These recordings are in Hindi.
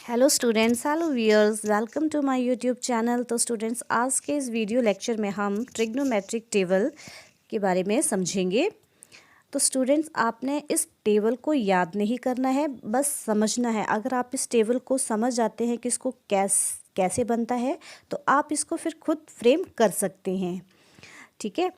Hello students, hello viewers, welcome to my YouTube channel. तो स्टूडेंट्स, आज के इस वीडियो लेक्चर में हम ट्रिग्नोमेट्रिक टेबल के बारे में समझेंगे। तो स्टूडेंट्स, आपने इस टेबल को याद नहीं करना है, बस समझना है। अगर आप इस टेबल को समझ जाते हैं कि इसको कैसे बनता है, तो आप इसको फिर खुद फ्रेम कर सकते हैं। ठीक है।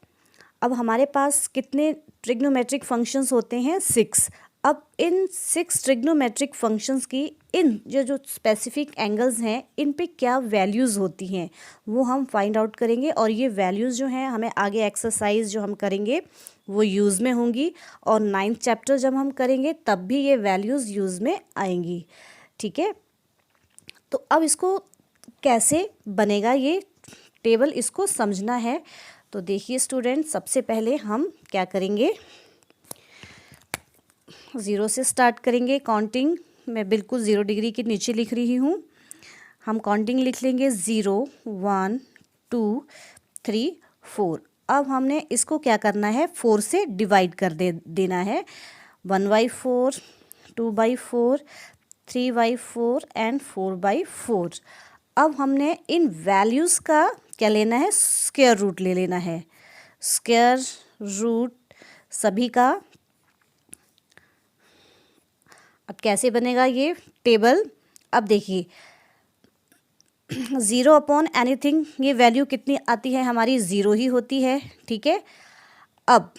अब हमारे पास कितने ट्रिग्नोमेट्रिक फंक्शंस होते हैं? 6। अब इन 6 ट्रिग्नोमेट्रिक फंक्शंस की इन जो स्पेसिफिक एंगल्स हैं, इन पे क्या वैल्यूज़ होती हैं वो हम फाइंड आउट करेंगे। और ये वैल्यूज़ जो हैं हमें आगे एक्सरसाइज जो हम करेंगे वो यूज़ में होंगी, और 9th चैप्टर जब हम करेंगे तब भी ये वैल्यूज़ यूज़ में आएंगी। ठीक है। तो अब इसको कैसे बनेगा ये टेबल, इसको समझना है। तो देखिए स्टूडेंट, सबसे पहले हम क्या करेंगे, 0 से स्टार्ट करेंगे काउंटिंग। मैं बिल्कुल 0 डिग्री के नीचे लिख रही हूँ। हम काउंटिंग लिख लेंगे 0 1 2 3 4। अब हमने इसको क्या करना है, 4 से डिवाइड कर देना है। 1/4, 2/4, 3/4 एंड 4/4। अब हमने इन वैल्यूज़ का क्या लेना है, स्क्वायर रूट ले लेना है। स्क्वायर रूट सभी का। अब कैसे बनेगा ये टेबल? अब देखिए 0 अपॉन एनीथिंग, ये वैल्यू कितनी आती है हमारी, 0 ही होती है। ठीक है। अब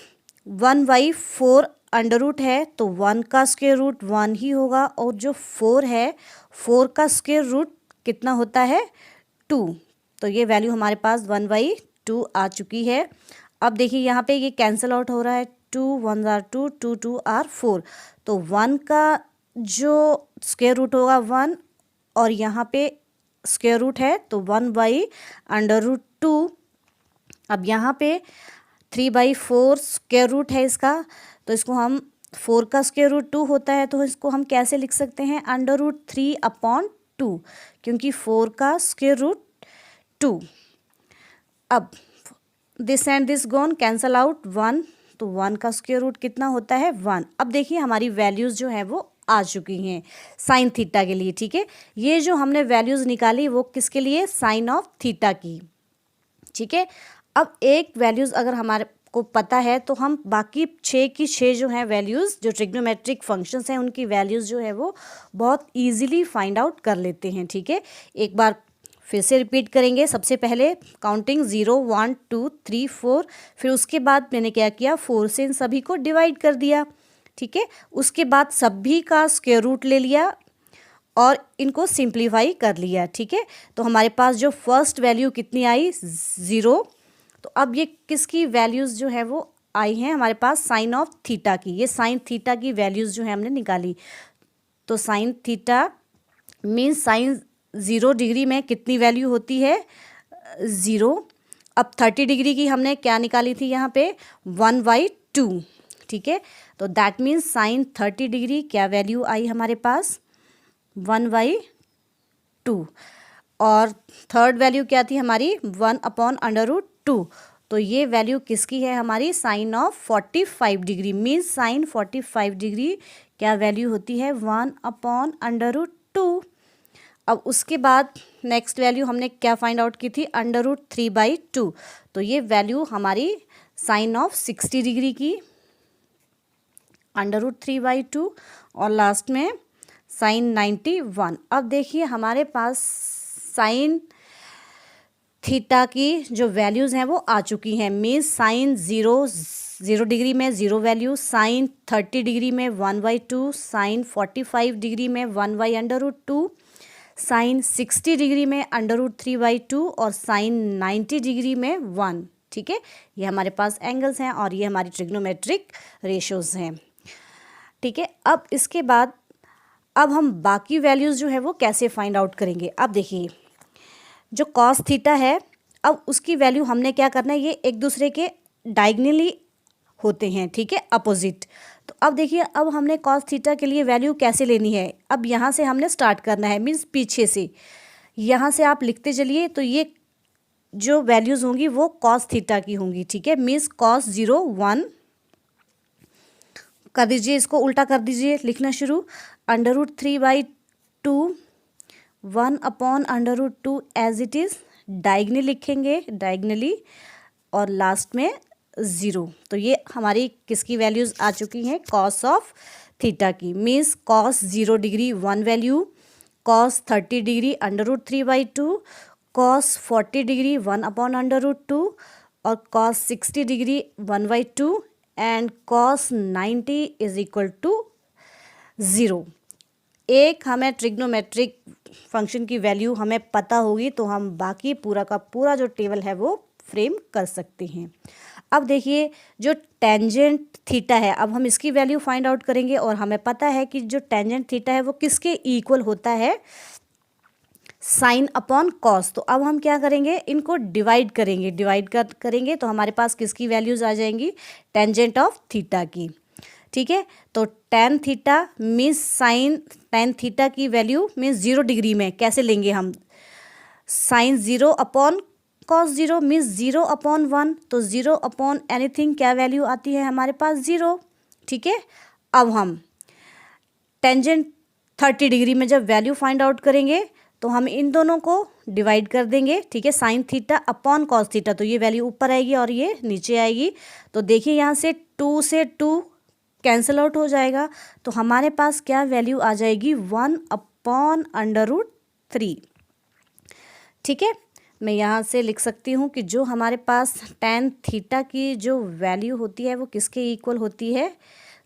1/4 अंडर रूट है तो 1 का स्क्वायर रूट 1 ही होगा, और जो 4 है 4 का स्क्वायर रूट कितना होता है, 2। तो ये वैल्यू हमारे पास 1/2 आ चुकी है। अब देखिए यहाँ पे ये कैंसिल आउट हो रहा है, 2 1 आर 2, 2 2 आर 4। तो 1 का जो स्क्वायर रूट होगा 1, और यहाँ पे स्क्वायर रूट है तो 1/√2। अब यहाँ पे 3/4 स्क्वायर रूट है इसका, तो इसको हम 4 का स्क्वायर रूट 2 होता है, तो इसको हम कैसे लिख सकते हैं, √3/2, क्योंकि 4 का स्क्वायर रूट 2। अब this and this gone, cancel out 1, तो 1 का स्क्वायर रूट कितना होता है, 1। अब देखिए हमारी वैल्यूज़ जो है वो आ चुकी हैं साइन थीटा के लिए। ठीक है। ये जो हमने वैल्यूज़ निकाली वो किसके लिए, साइन ऑफ थीटा की। ठीक है। अब एक वैल्यूज़ अगर हमारे को पता है तो हम बाकी 6 की 6 जो हैं वैल्यूज़, जो ट्रिग्नोमेट्रिक फंक्शंस हैं उनकी वैल्यूज़ जो है वो बहुत ईजिली फाइंड आउट कर लेते हैं। ठीक है। एक बार फिर से रिपीट करेंगे। सबसे पहले काउंटिंग 0 1 2 3 4, फिर उसके बाद मैंने क्या किया, 4 से इन सभी को डिवाइड कर दिया। ठीक है। उसके बाद सभी का स्क्वायर रूट ले लिया और इनको सिंप्लीफाई कर लिया। ठीक है। तो हमारे पास जो फर्स्ट वैल्यू कितनी आई, 0। तो अब ये किसकी वैल्यूज़ जो है वो आई हैं हमारे पास, साइन ऑफ थीटा की। ये साइन थीटा की वैल्यूज़ जो है हमने निकाली। तो sine theta means sign 0 degree में कितनी वैल्यू होती है, 0। अब 30 डिग्री की हमने क्या निकाली थी यहाँ पे, 1/2। ठीक है। तो दैट मीन्स साइन 30 डिग्री क्या वैल्यू आई हमारे पास, 1/2। और थर्ड वैल्यू क्या थी हमारी, 1/√2। तो ये वैल्यू किसकी है हमारी, sine of 45 degree. Means sine 45 degree क्या वैल्यू होती है, 1/√2। अब उसके बाद नेक्स्ट वैल्यू हमने क्या फाइंड आउट की थी, √3/2। तो ये वैल्यू हमारी साइन ऑफ 60 डिग्री की, √3/2। और लास्ट में साइन 91। अब देखिए हमारे पास साइन थीटा की जो वैल्यूज़ हैं वो आ चुकी हैं। मीन्स साइन 0 डिग्री में 0 वैल्यू, साइन 30 डिग्री में 1/2, साइन 45 डिग्री में 1/√2, साइन 60 डिग्री में √3/2, और साइन 90 डिग्री में 1। ठीक है। ये हमारे पास एंगल्स हैं और ये हमारी ट्रिग्नोमेट्रिक रेशोज़ हैं। ठीक है। अब इसके बाद अब हम बाकी वैल्यूज़ जो है वो कैसे फाइंड आउट करेंगे। अब देखिए जो कॉस थीटा है, अब उसकी वैल्यू हमने क्या करना है, ये एक दूसरे के डायगनली होते हैं। ठीक है, अपोजिट। तो अब देखिए अब हमने कॉस थीटा के लिए वैल्यू कैसे लेनी है। अब यहाँ से हमने स्टार्ट करना है, मीन्स पीछे से यहाँ से आप लिखते चलिए। तो ये जो वैल्यूज़ होंगी वो कॉस थीटा की होंगी। ठीक है। मीन्स cos 0 1 कर दीजिए, इसको उल्टा कर दीजिए, लिखना शुरू, √3/2 1/√2 एज इट इज़, डायगनली लिखेंगे, डायगनली, और लास्ट में 0। तो ये हमारी किसकी वैल्यूज़ आ चुकी हैं, कॉस ऑफ थीटा की। Means cos 0 degree 1 value, cos 30 degree √3/2, cos 40 degree 1/√2, और cos 60 degree 1/2, and cos 90 is equal to 0। एक हमें ट्रिग्नोमेट्रिक फंक्शन की वैल्यू हमें पता होगी तो हम बाकी पूरा का पूरा जो टेबल है वो फ्रेम कर सकते हैं। अब देखिए जो टेंजेंट थीटा है, अब हम इसकी वैल्यू फाइंड आउट करेंगे, और हमें पता है कि जो टेंजेंट थीटा है वो किसके इक्वल होता है, साइन अपॉन कॉस। तो अब हम क्या करेंगे, इनको डिवाइड करेंगे, करेंगे तो हमारे पास किसकी वैल्यूज़ आ जाएंगी, टेंजेंट ऑफ थीटा की। ठीक है, तो tan theta means sign tan theta की वैल्यू मीन्स 0 डिग्री में कैसे लेंगे हम, साइन 0 अपॉन कॉस 0 मीन्स 0/1, तो 0 एनीथिंग क्या वैल्यू आती है हमारे पास, 0। ठीक है, अब हम टेंजेंट 30 डिग्री में जब वैल्यू फाइंड आउट करेंगे तो हम इन दोनों को डिवाइड कर देंगे। ठीक है, sine theta upon cos theta, तो ये वैल्यू ऊपर आएगी और ये नीचे आएगी। तो देखिए यहाँ से 2 से 2 कैंसिल आउट हो जाएगा, तो हमारे पास क्या वैल्यू आ जाएगी, 1/√3। ठीक है, मैं यहाँ से लिख सकती हूँ कि जो हमारे पास टेन थीटा की जो वैल्यू होती है वो किसके इक्वल होती है,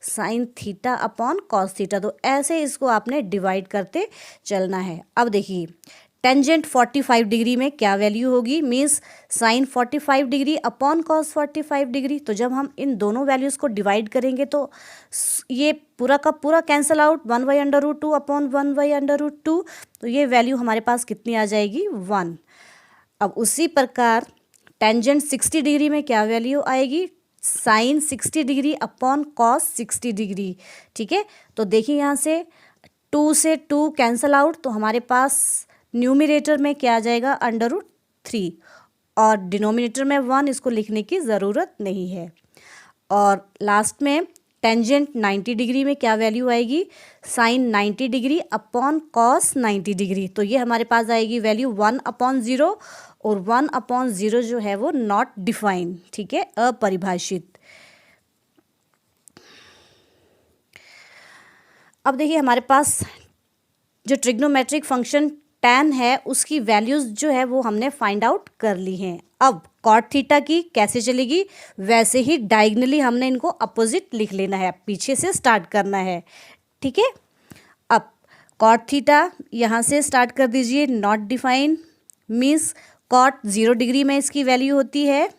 sine theta upon cos theta. तो ऐसे इसको आपने डिवाइड करते चलना है। अब देखिए टेंजेंट 45 डिग्री में क्या वैल्यू होगी, means sine 45 degree upon cos 45 degree. तो जब हम इन दोनों वैल्यूज़ को डिवाइड करेंगे तो ये पूरा का पूरा कैंसिल आउट, 1/√2 अपॉन 1/√2, तो ये वैल्यू हमारे पास कितनी आ जाएगी, 1। अब उसी प्रकार टेंजेंट 60 डिग्री में क्या वैल्यू आएगी, sine 60 degree upon cos 60 degree. ठीक है, तो देखिए यहाँ से 2 से 2 कैंसिल आउट, तो हमारे पास न्यूमिनेटर में क्या आ जाएगा, √3, और डिनोमिनेटर में 1, इसको लिखने की ज़रूरत नहीं है। और लास्ट में टेंजेंट 90 डिग्री में क्या वैल्यू आएगी, sine 90 degree upon cos 90 degree. तो ये हमारे पास आएगी वैल्यू 1/0, और 1/0 जो है वो नॉट डिफाइंड। ठीक है, अपरिभाषित। अब देखिए हमारे पास जो ट्रिग्नोमेट्रिक फंक्शन tan है उसकी वैल्यूज़ जो है वो हमने फाइंड आउट कर ली हैं। अब कॉट थीटा की कैसे चलेगी, वैसे ही डायगनली हमने इनको अपोजिट लिख लेना है, पीछे से स्टार्ट करना है। ठीक है, अब कॉट थीटा यहाँ से स्टार्ट कर दीजिए, not define means cot 0 degree में इसकी वैल्यू होती है,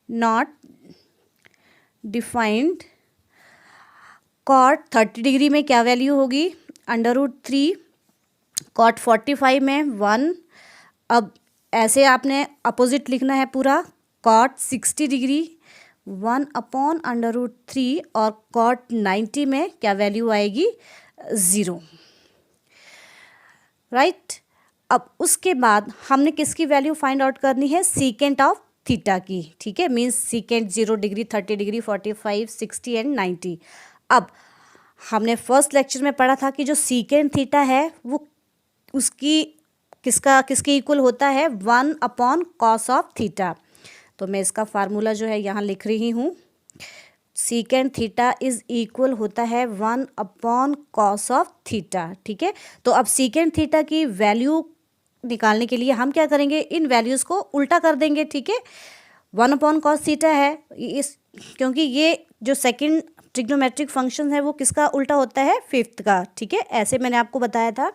नॉट डिफाइंड। कॉट 30 डिग्री में क्या वैल्यू होगी, √3, कॉट 45 में 1। अब ऐसे आपने अपोजिट लिखना है पूरा, कॉट 60 डिग्री 1/√3, और कॉट 90 में क्या वैल्यू आएगी, 0। राइट, अब उसके बाद हमने किसकी वैल्यू फाइंड आउट करनी है, सीकेंट ऑफ थीटा की। ठीक है, means secant 0 degree 30 degree 45 60 and 90। अब हमने फर्स्ट लेक्चर में पढ़ा था कि जो सीकेंट थीटा है वो उसकी किसके इक्वल होता है, 1/cos ऑफ थीटा। तो मैं इसका फार्मूला जो है यहाँ लिख रही हूँ, सीकेंट थीटा इज इक्वल होता है 1/cos ऑफ थीटा। ठीक है, तो अब सीकेंट थीटा की वैल्यू निकालने के लिए हम क्या करेंगे, इन वैल्यूज़ को उल्टा कर देंगे। ठीक है, 1/cos थीटा है क्योंकि ये जो सेकंड ट्रिग्नोमेट्रिक फंक्शन है वो किसका उल्टा होता है, 5th का। ठीक है, ऐसे मैंने आपको बताया था।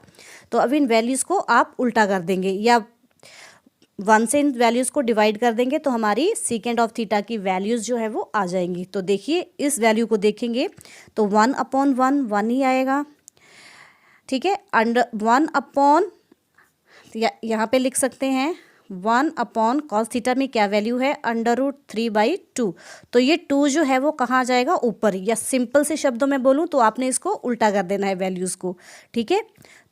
तो अब इन वैल्यूज़ को आप उल्टा कर देंगे, या 1 से इन वैल्यूज़ को डिवाइड कर देंगे, तो हमारी सीकेंट ऑफ थीटा की वैल्यूज़ जो है वो आ जाएंगी। तो देखिए इस वैल्यू को देखेंगे तो 1/1 1 ही आएगा। ठीक है, अंडर 1 यहाँ पे लिख सकते हैं 1/cos थीटा में क्या वैल्यू है, √3/2। तो ये 2 जो है वो कहाँ आ जाएगा, ऊपर, या सिंपल से शब्दों में बोलूँ तो आपने इसको उल्टा कर देना है वैल्यूज़ को। ठीक है,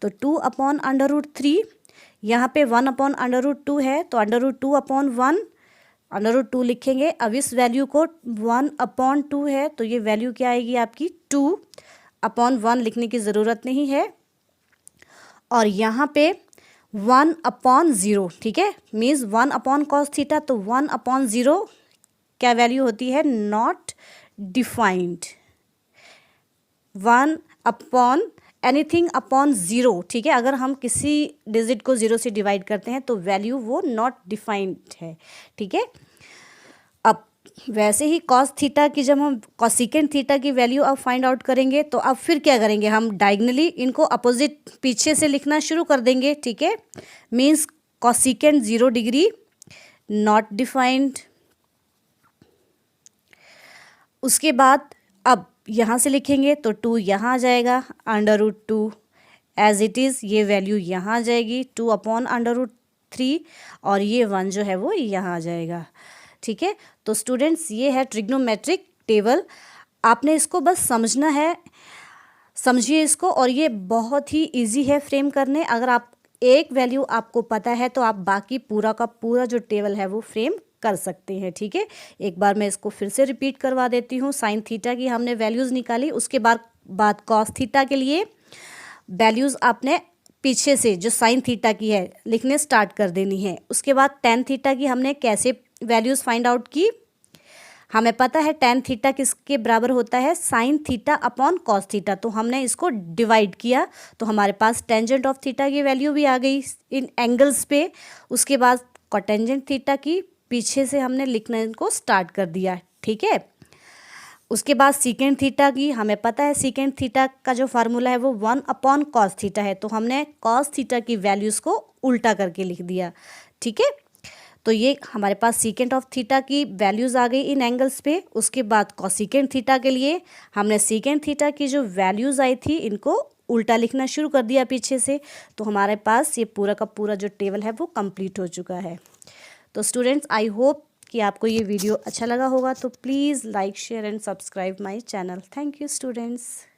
तो 2/√3, यहाँ पे 1/√2 है तो √2/1, √2 लिखेंगे। अब इस वैल्यू को 1/2 है तो ये वैल्यू क्या आएगी आपकी, 2/1 लिखने की ज़रूरत नहीं है। और यहाँ पे 1/0, ठीक है, मीन्स 1/cos थीटा, तो 1/0 क्या वैल्यू होती है, नॉट डिफाइंड। 1/0, ठीक है, अगर हम किसी डिजिट को 0 से डिवाइड करते हैं तो वैल्यू वो नॉट डिफाइंड है, ठीक है। अब वैसे ही कॉस थीटा की, जब हम कॉसिकेंट थीटा की वैल्यू अब फाइंड आउट करेंगे तो अब फिर क्या करेंगे, हम डायगनली इनको अपोजिट पीछे से लिखना शुरू कर देंगे, ठीक है। Means cosecant 0 degree not defined. उसके बाद अब यहाँ से लिखेंगे तो 2 यहाँ आ जाएगा, √2 एज इट इज़, ये वैल्यू यहाँ आ जाएगी 2/√3, और ये 1 जो है वो यहाँ आ जाएगा, ठीक है। तो स्टूडेंट्स ये है ट्रिग्नोमेट्रिक टेबल, आपने इसको बस समझना है, समझिए इसको, और ये बहुत ही इजी है फ्रेम करने। अगर आप एक वैल्यू आपको पता है तो आप बाकी पूरा का पूरा जो टेबल है वो फ्रेम कर सकते हैं, ठीक है। एक बार मैं इसको फिर से रिपीट करवा देती हूँ। साइन थीटा की हमने वैल्यूज़ निकाली, उसके बाद कॉस थीटा के लिए वैल्यूज़ आपने पीछे से जो साइन थीटा की है लिखने स्टार्ट कर देनी है। उसके बाद टेन थीटा की हमने कैसे वैल्यूज़ फाइंड आउट की, हमें पता है टेन थीटा किसके बराबर होता है, sine theta upon cos theta, तो हमने इसको डिवाइड किया तो हमारे पास टेंजेंट ऑफ थीटा की वैल्यू भी आ गई इन एंगल्स पे। उसके बाद कोटेंजेंट थीटा की पीछे से हमने लिखना इनको स्टार्ट कर दिया, ठीक है। उसके बाद सीकेंट थीटा की हमें पता है, सीकेंट थीटा का जो फार्मूला है वो 1/cos थीटा है, तो हमने कॉस थीटा की वैल्यूज़ को उल्टा करके लिख दिया, ठीक है। तो ये हमारे पास सीकेंट ऑफ थीटा की वैल्यूज़ आ गई इन एंगल्स पे। उसके बाद कॉसिकेंट थीटा के लिए हमने सीकेंट थीटा की जो वैल्यूज़ आई थी इनको उल्टा लिखना शुरू कर दिया पीछे से, तो हमारे पास ये पूरा का पूरा जो टेबल है वो कंप्लीट हो चुका है। तो स्टूडेंट्स, आई होप कि आपको ये वीडियो अच्छा लगा होगा, तो please like share and subscribe my channel. Thank you students.